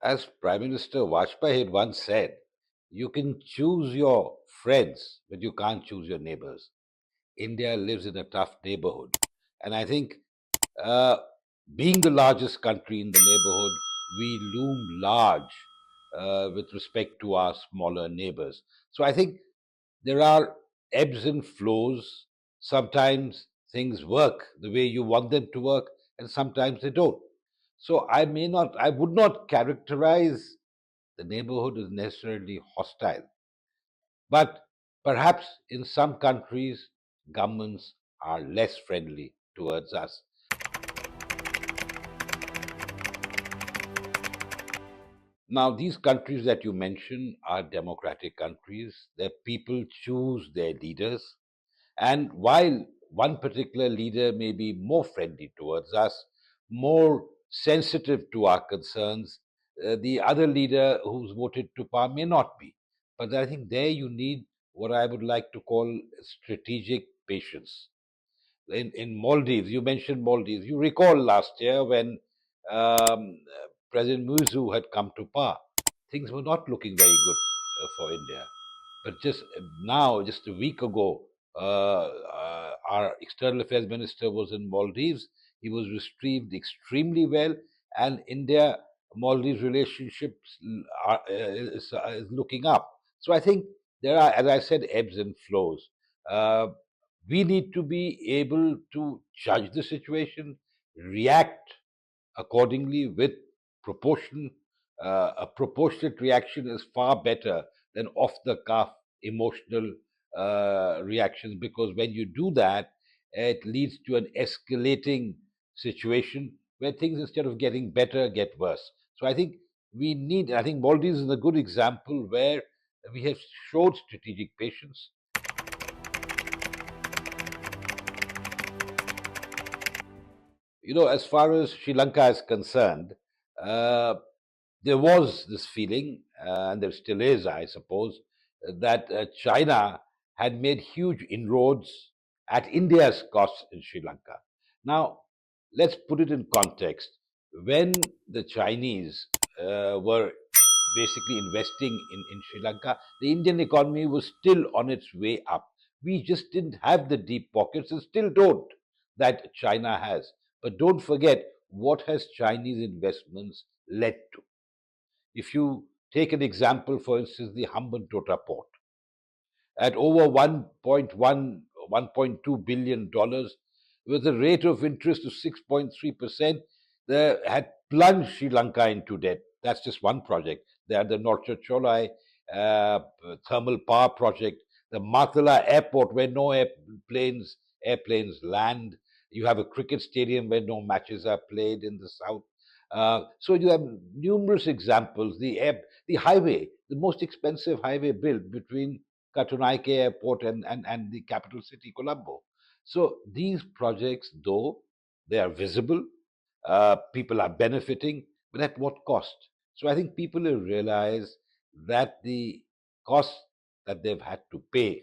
As Prime Minister Vajpayee had once said, you can choose your friends, but you can't choose your neighbors. India lives in a tough neighborhood. And I think, uh, being the largest country in the neighborhood, we loom large with respect to our smaller neighbors. So I think there are ebbs and flows. Sometimes things work the way you want them to work, and sometimes they don't. So I would not characterize the neighborhood as necessarily hostile, but perhaps in some countries, governments are less friendly towards us. Now, these countries that you mention are democratic countries. Their people choose their leaders. And while one particular leader may be more friendly towards us, more sensitive to our concerns, the other leader who's voted to power may not be. But I think there you need what I would like to call strategic patience. In Maldives, you mentioned Maldives. You recall last year when President Muizu had come to power, things were not looking very good for India. But just now, just a week ago, our external affairs minister was in Maldives. He was received extremely well, and India Maldives relationships is looking up. So I think there are, as I said, ebbs and flows. Uh, we need to be able to judge the situation, react accordingly with proportion. A proportionate reaction is far better than off the cuff emotional reactions, because when you do that, it leads to an escalating situation where things, instead of getting better, get worse. So I think Maldives is a good example where we have showed strategic patience. As far as Sri Lanka is concerned, uh, there was this feeling, and there still is, I suppose, that China had made huge inroads at India's cost in Sri Lanka. Now, let's put it in context. When the Chinese were basically investing in Sri Lanka, the Indian economy was still on its way up. We just didn't have the deep pockets, and still don't, that China has. But don't forget, what has Chinese investments led to? If you take an example, for instance, the Hambantota port, at over 1.1, $1.2 billion, with a rate of interest of 6.3%, they had plunged Sri Lanka into debt. That's just one project. They had the Norcha Cholai uh, thermal power project, the Matala airport, where no airplanes land. You have a cricket stadium where no matches are played in the south. So you have numerous examples. The highway, the most expensive highway built between Katunaike Airport and the capital city, Colombo. So these projects, though they are visible, people are benefiting, but at what cost? So I think people have realized that the costs that they've had to pay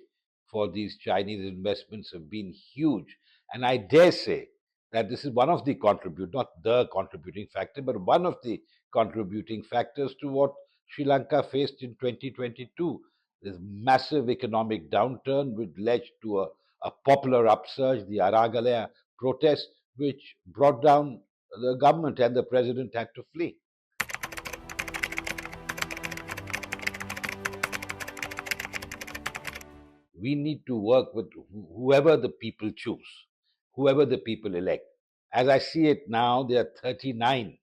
for these Chinese investments have been huge. And I dare say that this is one of the not the contributing factor, but one of the contributing factors to what Sri Lanka faced in 2022. This massive economic downturn, which led to a popular upsurge, the Aragalaya protest, which brought down the government, and the president had to flee. We need to work with whoever the people choose, whoever the people elect. As I see it now, there are 39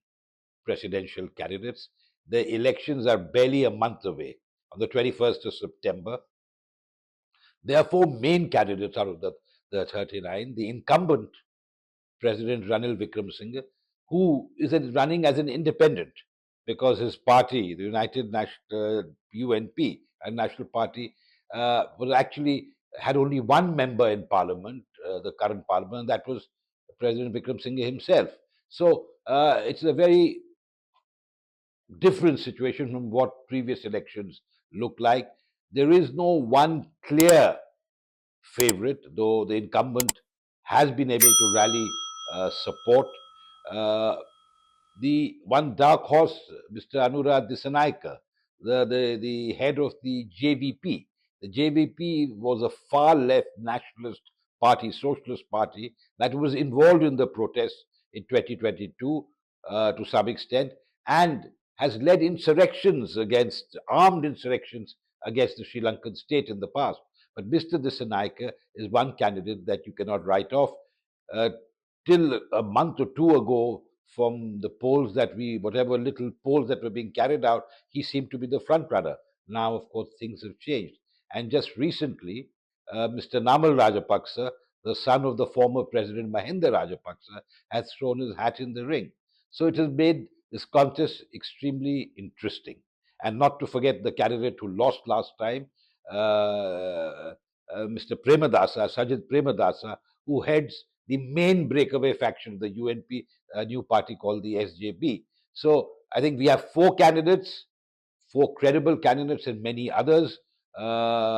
presidential candidates. The elections are barely a month away, on the 21st of September. There are four main candidates out of the 39. The incumbent President Ranil Wickremesinghe, who is running as an independent because his party, the United National UNP, a national party, was actually had only one member in parliament, the current parliament, and that was President Wickremesinghe himself. So it's a very different situation from what previous elections looked like. There is no one clear favorite, though the incumbent has been able to rally support. Uh, the one dark horse, Mr. Anurag Dissanayake, the head of the JVP. The JVP was a far left nationalist party, socialist party, that was involved in the protests in 2022 to some extent, and has led armed insurrections against the Sri Lankan state in the past. But Mr. Dissanayake is one candidate that you cannot write off. Uh, till a month or two ago, from the polls whatever little polls that were being carried out, he seemed to be the front runner. Now, of course, things have changed. And just recently, Mr. Namal Rajapaksa, the son of the former President Mahinda Rajapaksa, has thrown his hat in the ring. So it has made this contest extremely interesting. And not to forget the candidate who lost last time, Mr. Premadasa, Sajid Premadasa, who heads the main breakaway faction, the UNP, a new party called the SJB. So I think we have four candidates, four credible candidates, and many others,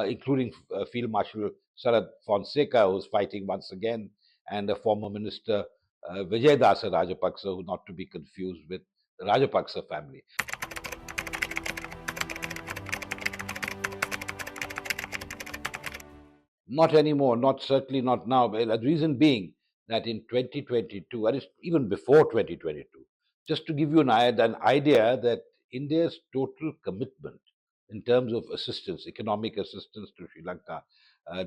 including Field Marshal Sarad Fonseca, who's fighting once again, and a former minister, Vijay Rajapaksa, who not to be confused with the Rajapaksa family. Not anymore, not certainly not now. Well, the reason being that in 2022, and it's even before 2022, just to give you an idea that India's total commitment in terms of assistance, economic assistance to Sri Lanka,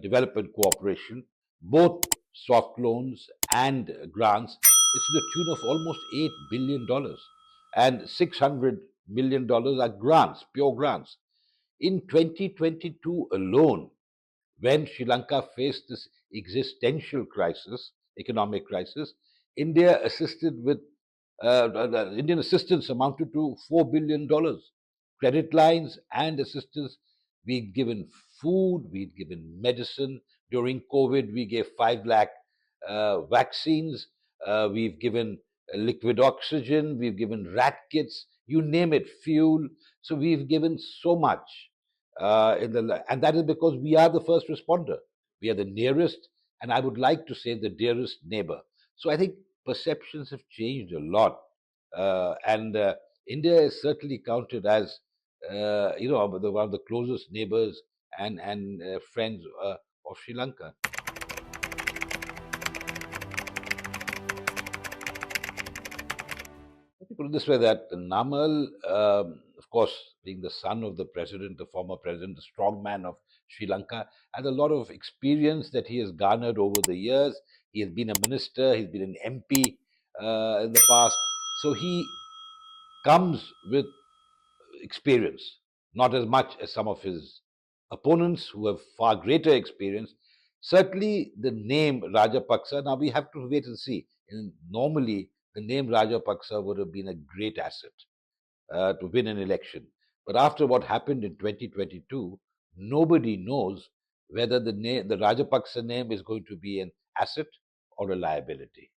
development cooperation, both soft loans and grants, it's to the tune of almost $8 billion. And $600 million are grants, pure grants. In 2022 alone, when Sri Lanka faced this existential crisis, economic crisis, India assisted with the Indian assistance amounted to $4 billion. Credit lines and assistance. We'd given food, we'd given medicine. During COVID, we gave 5 lakh vaccines. We've given liquid oxygen. We've given rat kits. You name it, fuel. So we've given so much and that is because we are the first responder. We are the nearest, and I would like to say the dearest neighbor. So I think perceptions have changed a lot, and India is certainly counted as one of the closest neighbors and friends of Sri Lanka. Let me put it this way: that Namal, of course, being the son of the president, the former president, the strong man of Sri Lanka, has a lot of experience that he has garnered over the years. He has been a minister, he's been an MP in the past. So he comes with experience, not as much as some of his opponents who have far greater experience. Certainly, the name Rajapaksa, now we have to wait and see. Normally, the name Rajapaksa would have been a great asset to win an election. But after what happened in 2022, nobody knows whether the Rajapaksa name is going to be an asset or a liability.